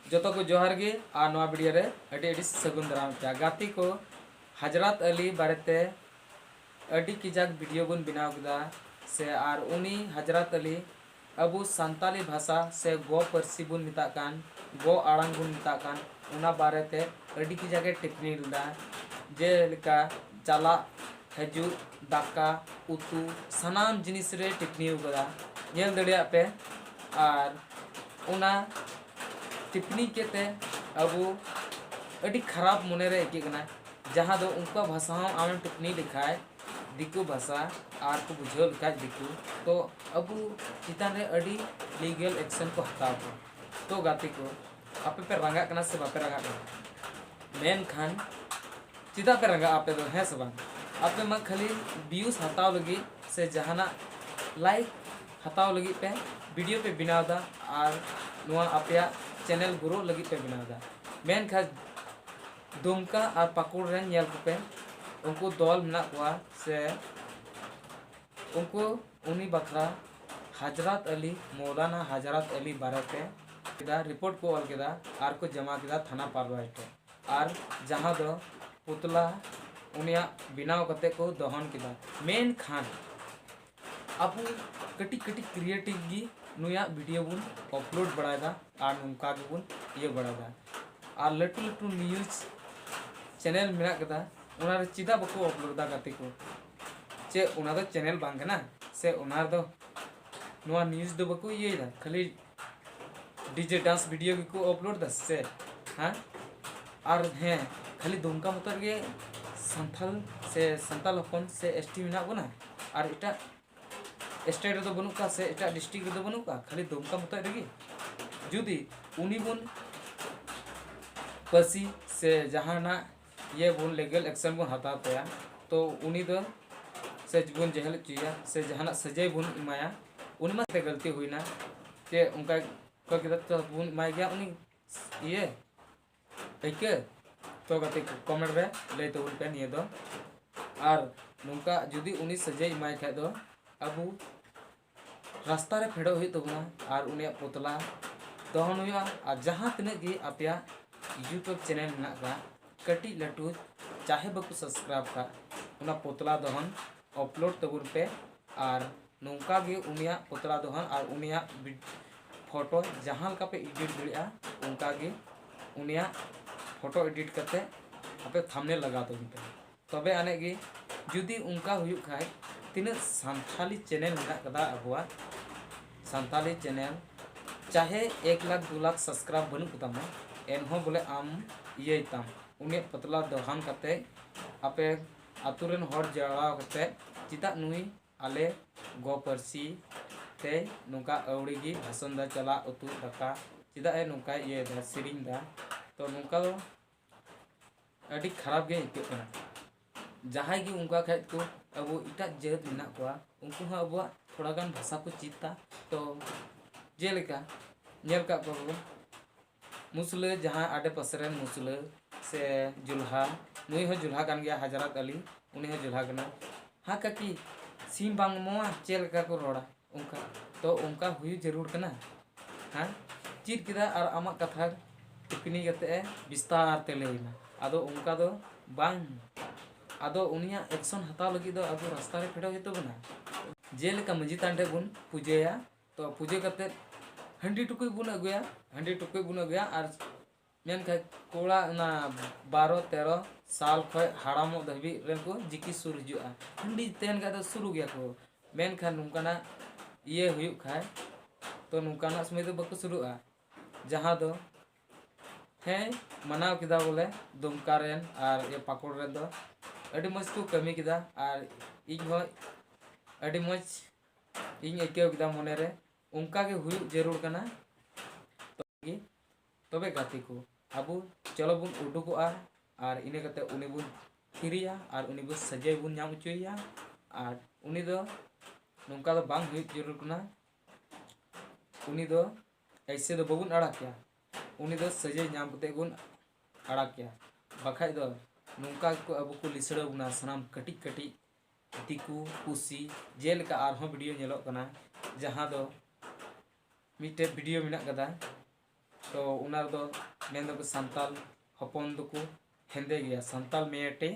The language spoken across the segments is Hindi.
जोतो को जोहार गे और नवा वीडियो रे अडी अडी सगुन दाराम क्या गाती को हजरत अली बारेते अडी किजाक वीडियो बुन बनाव कदा से आर उनी हजरत अली अबु संताली भाषा से गो परसी बुन मिता कान गो आड़ांग बुन मिता कान उना बारेते अडी किजाके टिप्पणी लदा जेलेका चला हजू दाका उतु सनाम जिनिस रे टिप्पणी कदा नेल दड़िया पे और उना टिप्पणी के अब अड़ी खराब मने रे एकेकना जहाँ दो उनका भाषा आम टिप्पणी लिखाए दिकू भाषा और को बुझे लिखा दिकू तो अब चितान रे अड़ी लीगल एक्शन को हताव को तो गाती को आपे पे रंगा कना से बापे रंगा मेन खान चिता पे रंगा आपे तो है सब आपे मा खाली व्यूज हताव लगी से जहाना लाइक हताव लगी पे वीडियो पे बनावदा और नुआ आपया चैनल गुरु लगी पे बनावदा मेन खास दुमका और पाकुड़ रेन येल को पे उनको दल मिना कुआ से उनको उनी बखरा हजरत अली मौलाना हजरत अली बारे पे रिपोर्ट को ऑल केदा आर को जमा केदा थाना पारवाई पे और जहाँ दो पुतला उनिया बिनाव कते को दहन केदा मेन खान अब कटी कटी क्रिएटिव गी नुया वीडियो बुन अपलोड बढ़ाएगा और नुका बुन ये बढ़ाएगा और लटू लटू न्यूज चैनल मेरा कदा उना रे चिदा बको अपलोड दा गाते को चे उना दो चैनल बांग ना से उना दो नुआ न्यूज दो बको ये दा खाली डीजे डांस वीडियो को अपलोड दा से हां और हैं खाली दुमका मतर के संथाल से संताल हपन से एसटी मिना बना और इटा स्टेट रे बनुका से एटा डिस्ट्रिक्ट रे बनुका खाली दुमका मत रेगी जुदी उनी बुन पसी से जहाना ये बुन लीगल एक्शन बुन हता तया तो उनी दो से बुन जहल चिया से जहाना सजाय बुन इमाया उनी मा गलती हुईना के उनका को किदा तो बुन माय गया उनी ये एके तो गते कमेंट रे ले तो उन पे निये दो और नुका जुदी उनी सजाय इमाय खा दो अबू रास्ता रे फेड़ो हुई तबना और उनिया पुतला दहन हुआ और जहाँ तने गी आपया यूट्यूब चैनल में का कटी लटू चाहे बकु सब्सक्राइब का उना पुतला दहन अपलोड तबुन पे और नौका गे उनिया पुतला दहन और उनिया फोटो जहाँ का पे एडिट दड़िया उनका गे उनिया फोटो एडिट करते आपे थंबनेल लगा दो पे तबे आने गे जुदी उनका हुई खाए तीन संथाली चैनल में कदा अबुआ संथाली चैनल चाहे 1 लाख 2 लाख सब्सक्राइब बनू कतामा एनहो बोले आम ये ताम उन्हें पतला दहन करते आपे आतुरेन हर जड़ा करते चिता नुई आले गो परसी ते नुका अवड़ीगी भाषण दा चला उतु दका चिदा ए नुका ये दा सिरिंग दा तो नुका अड़ी खराब गे इके कना जहाँ की उनका खाए को अब इटा जेत मिना को उनको हाँ अब थोड़ा गान भाषा को चिता तो जेलेका नेल का को मुसले जहाँ आडे पसरे मुसले से जुल्हा नुई हो जुल्हा कान गया हजरत अली उन्हें हो जुल्हा कना हाँ काकी सीम बांग मोआ जेलेका को रोड़ा उनका तो उनका हुई जरूर कना हाँ चीत किदा और आमा कथा टिप्पणी करते विस्तार ते लेना आदो उनका दो बांग आदो उनिया एक्शन हताव लगी दो अब रास्ता रे फेड़ो हेतो बना जेलेका मजी तांडे बुन पूजेया तो पूजे करते हंडी टुकुई बुन अगुया हंडी टुकुई बुन अगुया और मेन का कोड़ा ना 12-13 साल खय हाड़ामो दबी रेन को जिकी सुर जुआ हंडी तेन का तो शुरू गया को मेन खा नुकाना ये हुई खाए तो नुकाना समय तो बको शुरुआ जहाँ दो है मनाव किदा बोले दुमका रेन और ये पाकुड़ रेन दो अड़ी मज को कमी किदा और इन हो अड़ी मज इन एकेव किदा मने रे उनका के हुई जरूर कना तो तबे गाती को अबू चलो बुन उडुकोआ और इने कते उनी बुन खिरिया और उनी बुन सजाय बुन नाम उचुया और उनी दो नुका दो बांग हुई जरूर कना उनी दो ऐसे दो बबुन अड़ा क्या उनी दो सजाय नाम कते बुन अड़ा क्या बखाय दो नुका को अब को लिसड़ा बुना सनाम कटी कटी दिकू कुसी जेल का आरहों वीडियो नेलो कना जहाँ दो मिटे वीडियो मिना कदा तो उना दो मेन दो संताल हपन दो को हेंदे गया संताल मेटे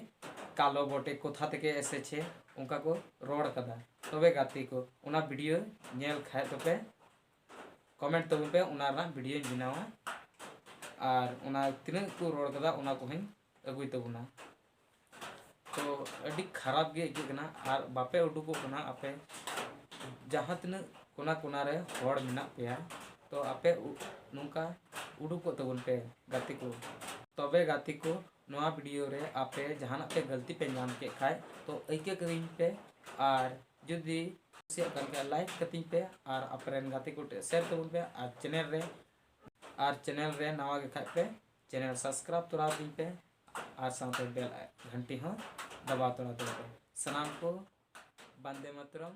कालो बोटे कोथा तके ऐसे छे उनका को रोड कदा तबे गाती को उना वीडियो नेल खाए तो पे कमेंट तब पे उना ना वीडियो बनावा और उना तिना को रोड कदा उना को हई अगुई तबुना तो अभी खराब गे इकना और बापे उडुको कना आपे जहाँ तीन कोना कोना रे हड़ मेना पेया तो आपे नुका उडुको तबुन पे गाती को तबे गाती को नवा वीडियो रे आपे जहां पे गलती पे नाम के खाए तो ऐके करीम पे और जुदी से करके लाइक कती पे और अपरेन गाती को शेयर तबुन पे और चैनल रे नवा के खाए पे चैनल सब्सक्राइब तोरा दी पे और साथ बेल घंटी हो दबा तोड़ा दे सनाम को वंदे मातरम।